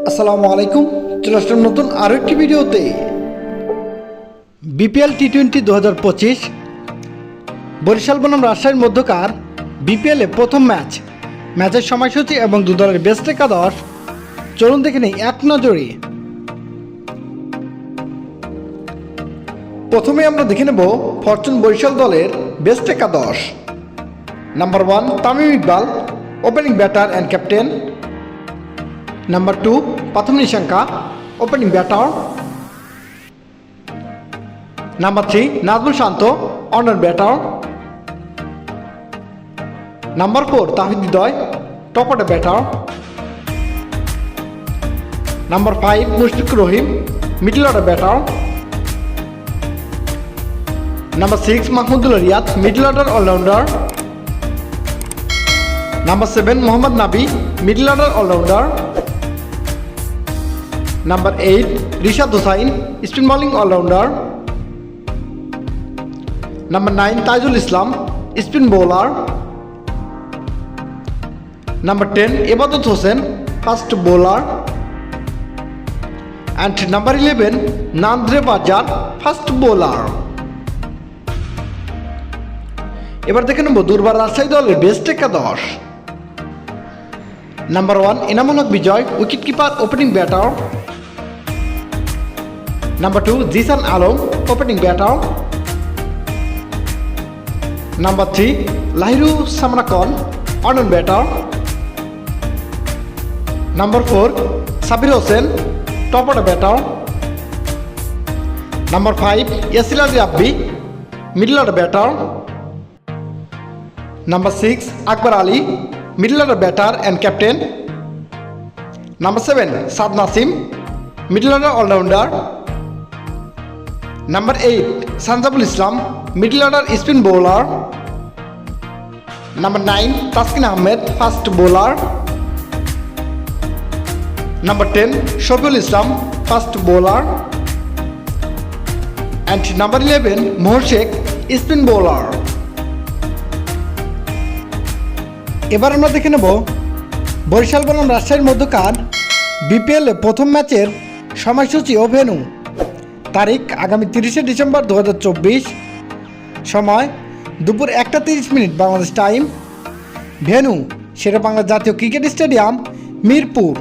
আসসালামু আলাইকুম। চলে আসলাম নতুন আরও একটি ভিডিওতে। বিপিএল টি-20 2025 বরিশাল বনাম রাজশাহীর মধ্যকার বিপিএলে প্রথম ম্যাচের সময়সূচি এবং দু দলের বেস্ট একাদশ চলুন দেখে নেই এক নজরে। প্রথমে আমরা দেখে নেব ফরচুন বরিশাল দলের বেস্ট একাদশ। Number 1 Tamim Iqbal, opening batter and captain. Number 2, Pathum Nishanka, opening batter. Number 3, Nazmul Shanto, on batter. Number 4, Tawhid Hidayat, top order batter. Number 5, Mushfiqur Rahim, middle order batter. Number 6, Mahmudul Riyad, middle order all-rounder. Number 7, Mohammad Nabi, middle order all-rounder. Number 8, Rishad Hussain, spin bowling all-rounder. Number 9, Taizul Islam, spin bowler. Number 10, Ibadat Hossain, fast bowler. And number 11, Nandre Bajar, fast bowler. এবার দেখে নেব দুর্বার রাজশাহী দলের best একাদশ। Number 1, Enamul Haque Bijoy, wicket keeper, opening batter. Number 2, Zisan Alom, opening batter. Number 3, Lahiru Samrakon, on batter. Number 4, Sabir Hossain, top order batter. Number 5, Yasir Ali Abbi, middle order batter. Number 6, Akbar Ali, middle order batter and captain. Number 7, Saad Nasim, middle order all-rounder. Number 8, Sanjabul Islam, middle order spin bowler. Number 9, Taskin Ahmed, fast bowler. Number 10, Shofiul Islam, fast bowler. And number 11, Mohor Sheikh, spin bowler. এবার আমরা দেখে নেব বরিশাল বনাম রাজশাহীর মধ্যকার BPL প্রথম ম্যাচের সময়সূচি ও ভেন্যু। তারিখ আগামী 30শে ডিসেম্বর 2024, সময় দুপুর 1টা 30 বাংলাদেশ টাইম। ভেন্যু শেরেবাংলা জাতীয় ক্রিকেট স্টেডিয়াম, মিরপুর।